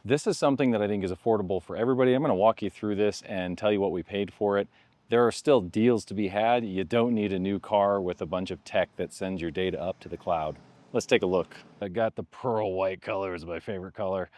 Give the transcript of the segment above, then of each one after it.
This is something that I think is affordable for everybody. I'm going to walk you through this and tell you what we paid for it. There are still deals to be had. You don't need a new car with a bunch of tech that sends your data up to the cloud. Let's take a look. I got the pearl white color, is my favorite color.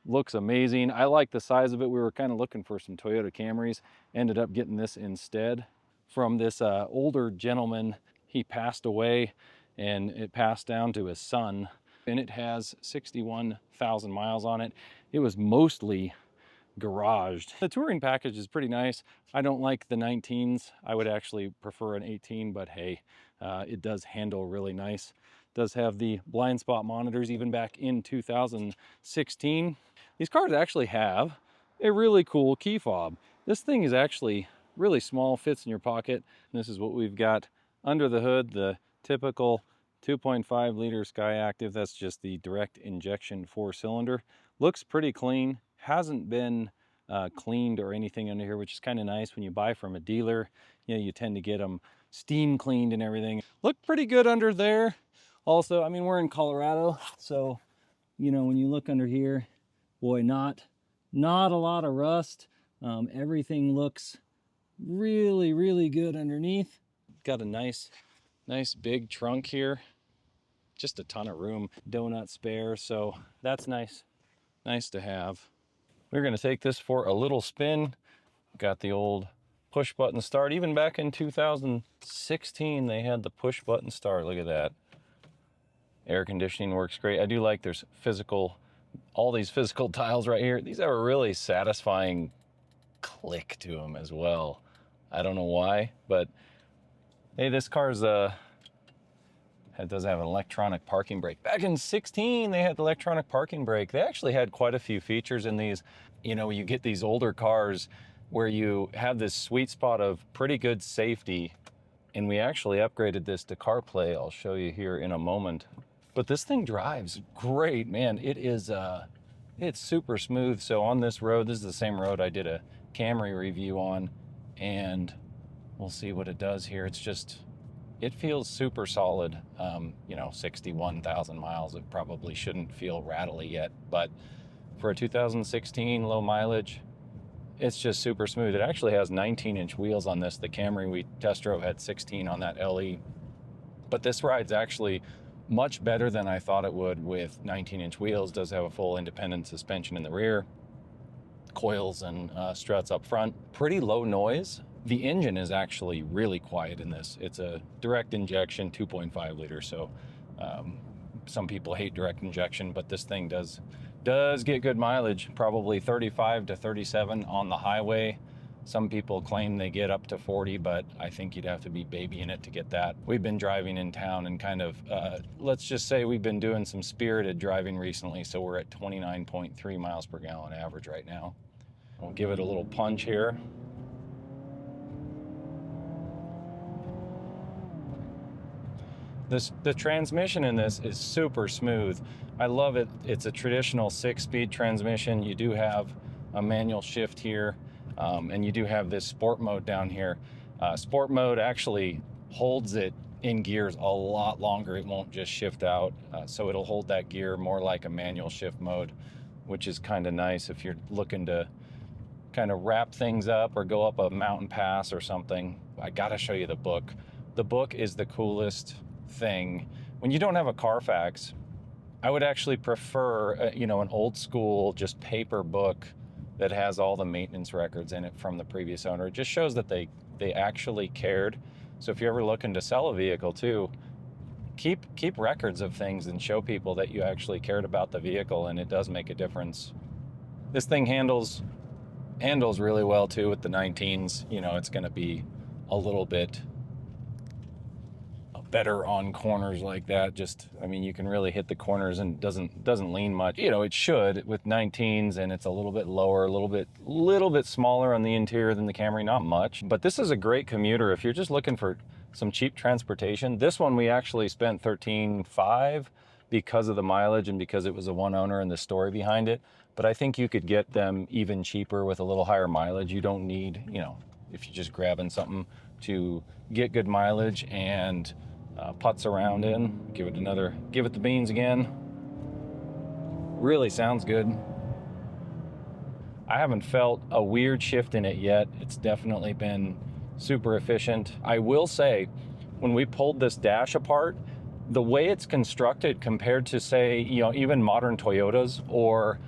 Looks amazing. I like the size of it. We were kind of looking for some Toyota Camrys. Ended up getting this instead from this older gentleman. He passed away and it passed down to his son. And it has 61,000 miles on it. It was mostly garaged. The touring package is pretty nice. I don't like the 19s. I would actually prefer an 18, but hey, it does handle really nice. It does have the blind spot monitors even back in 2016. These cars actually have a really cool key fob. This thing is actually really small, fits in your pocket. And this is what we've got under the hood, the typical 2.5 liter Skyactiv. That's just the direct injection 4-cylinder. Looks pretty clean. Hasn't been cleaned or anything under here, which is kind of nice. When you buy from a dealer, you know, you tend to get them steam cleaned and everything. Look pretty good under there. Also, I mean, we're in Colorado, so, you know, when you look under here, boy, not a lot of rust. Everything looks really good underneath. Got a nice big trunk here. Just a ton of room, donut spare, so that's nice to have. We're going to take this for a little spin. Got the old push button start. Even back in 2016 they had the push button start. Look at that. Air conditioning works great. I do like there's all these physical tiles right here. These have a really satisfying click to them as well. I don't know why, but hey, this car's it does have an electronic parking brake. Back in 16, they had the electronic parking brake. They actually had quite a few features in these. You know, you get these older cars where you have this sweet spot of pretty good safety, and we actually upgraded this to CarPlay. I'll show you here in a moment. But this thing drives great, man. It is, it's super smooth. So on this road, this is the same road I did a Camry review on, and we'll see what it does here. It feels super solid. You know, 61,000 miles, it probably shouldn't feel rattly yet, but for a 2016 low mileage, it's just super smooth. It actually has 19-inch wheels on this. The Camry we test drove had 16 on that LE, but this ride's actually much better than I thought it would with 19-inch wheels. Does have a full independent suspension in the rear, coils and struts up front. Pretty low noise. The engine is actually really quiet in this. It's a direct injection 2.5 liter, so some people hate direct injection, but this thing does get good mileage, probably 35 to 37 on the highway. Some people claim they get up to 40, but I think you'd have to be babying it to get that. We've been driving in town and kind of, let's just say we've been doing some spirited driving recently, so we're at 29.3 miles per gallon average right now. We'll give it a little punch here. The transmission in this is super smooth. I love it. It's a traditional 6-speed transmission. You do have a manual shift here, and you do have this sport mode down here. Sport mode actually holds it in gears a lot longer. It won't just shift out, so it'll hold that gear more like a manual shift mode, which is kind of nice if you're looking to kind of wrap things up or go up a mountain pass or something. I gotta show you the book. The book is the coolest thing. When you don't have a Carfax, I would actually prefer you know, an old school just paper book that has all the maintenance records in it from the previous owner. It just shows that they actually cared. So if you're ever looking to sell a vehicle too, keep records of things and show people that you actually cared about the vehicle, and it does make a difference. This thing handles really well too with the 19s. You know, it's going to be a little bit better on corners like that. Just, I mean, you can really hit the corners and doesn't lean much. You know, it should with 19s, and it's a little bit lower, a little bit smaller on the interior than the Camry, not much. But this is a great commuter if you're just looking for some cheap transportation. This one we actually spent $13,500 because of the mileage and because it was a one owner and the story behind it. But I think you could get them even cheaper with a little higher mileage. You don't need, you know, if you're just grabbing something to get good mileage and putz around in. Give it the beans again. Really sounds good. I haven't felt a weird shift in it yet. It's definitely been super efficient. I will say, when we pulled this dash apart, the way it's constructed compared to, say, even modern Toyotas or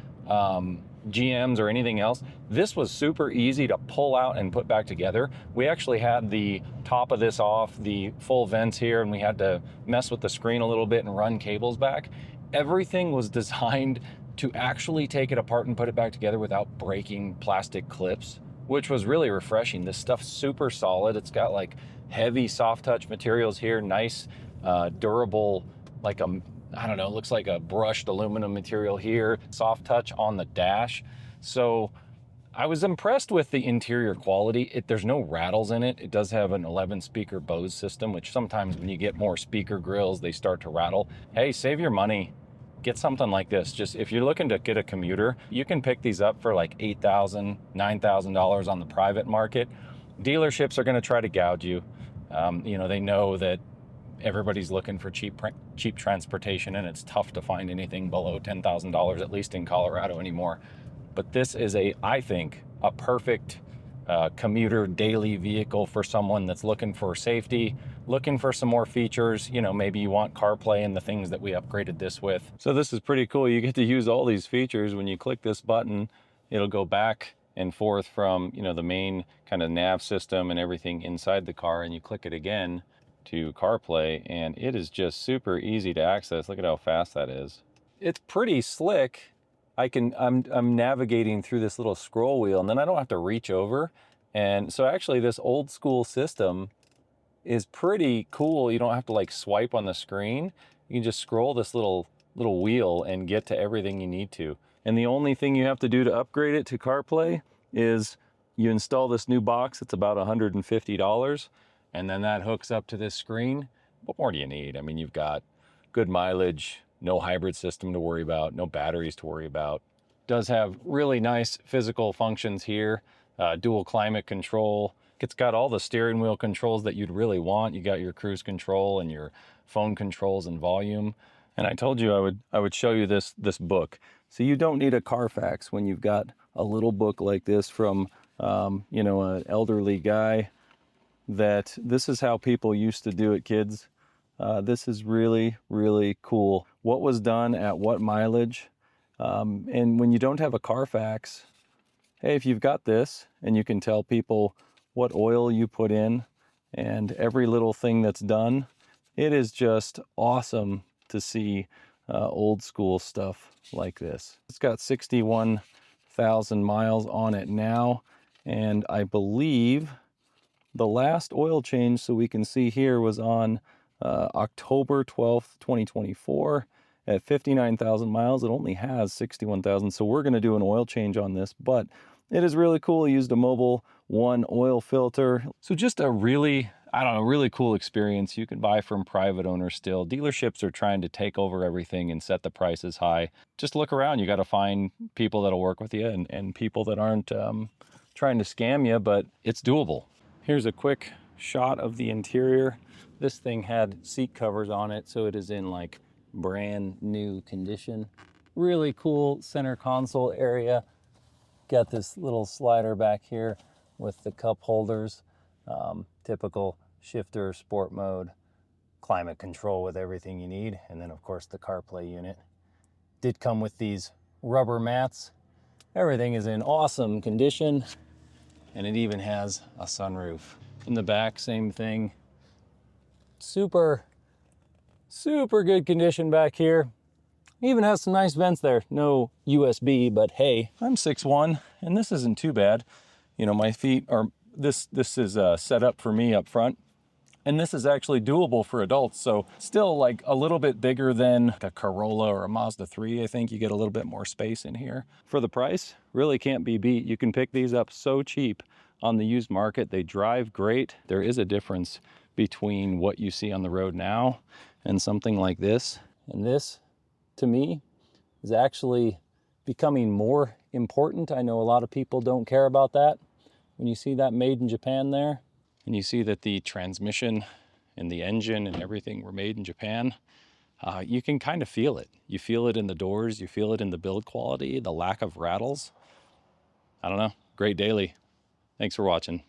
GMs or anything else, this was super easy to pull out and put back together. We actually had the top of this off, the full vents here, and we had to mess with the screen a little bit and run cables back. Everything was designed to actually take it apart and put it back together without breaking plastic clips, which was really refreshing. This stuff's super solid. It's got like heavy soft touch materials here, nice durable, like I don't know, looks like a brushed aluminum material here, soft touch on the dash. So I was impressed with the interior quality. There's no rattles in it. It does have an 11 speaker Bose system, which sometimes when you get more speaker grills, they start to rattle. Hey, save your money. Get something like this. Just if you're looking to get a commuter, you can pick these up for like $8,000, $9,000 on the private market. Dealerships are going to try to gouge you. They know that everybody's looking for cheap transportation, and it's tough to find anything below $10,000, at least in Colorado anymore. But this is I think, a perfect commuter daily vehicle for someone that's looking for safety, looking for some more features. Maybe you want CarPlay and the things that we upgraded this with. So this is pretty cool. You get to use all these features. When you click this button, it'll go back and forth from, the main kind of nav system and everything inside the car, and you click it again to CarPlay, and it is just super easy to access. Look at how fast that is. It's pretty slick. I'm navigating through this little scroll wheel, and then I don't have to reach over. And so actually this old school system is pretty cool. You don't have to like swipe on the screen. You can just scroll this little wheel and get to everything you need to. And the only thing you have to do to upgrade it to CarPlay is you install this new box. It's about $150. And then that hooks up to this screen. What more do you need? I mean, you've got good mileage, no hybrid system to worry about, no batteries to worry about. Does have really nice physical functions here. Dual climate control. It's got all the steering wheel controls that you'd really want. You got your cruise control and your phone controls and volume. And I told you I would show you this book. So you don't need a Carfax when you've got a little book like this from an elderly guy. That this is how people used to do it, kids. This is really, really cool. What was done at what mileage. And when you don't have a Carfax, hey, if you've got this and you can tell people what oil you put in and every little thing that's done, it is just awesome to see old school stuff like this. It's got 61,000 miles on it now, and I believe the last oil change, so we can see here, was on October 12th, 2024. At 59,000 miles, it only has 61,000. So we're going to do an oil change on this, but it is really cool. I used a Mobil 1 oil filter. So just a really cool experience. You can buy from private owners still. Dealerships are trying to take over everything and set the prices high. Just look around. You got to find people that'll work with you and people that aren't trying to scam you, but it's doable. Here's a quick shot of the interior. This thing had seat covers on it, so it is in like brand new condition. Really cool center console area. Got this little slider back here with the cup holders. Typical shifter, sport mode, climate control with everything you need. And then of course the CarPlay unit. Did come with these rubber mats. Everything is in awesome condition. And it even has a sunroof. In the back, same thing. Super good condition back here. Even has some nice vents there. No USB, but hey, I'm 6'1", and this isn't too bad. My feet are, this is set up for me up front. And this is actually doable for adults. So still like a little bit bigger than a Corolla or a Mazda 3. I think you get a little bit more space in here. For the price, really can't be beat. You can pick these up so cheap on the used market. They drive great. There is a difference between what you see on the road now and something like this. And this, to me, is actually becoming more important. I know a lot of people don't care about that. When you see that made in Japan there, and you see that the transmission and the engine and everything were made in Japan, you can kind of feel it. You feel it in the doors, you feel it in the build quality, the lack of rattles. I don't know, great daily. Thanks for watching.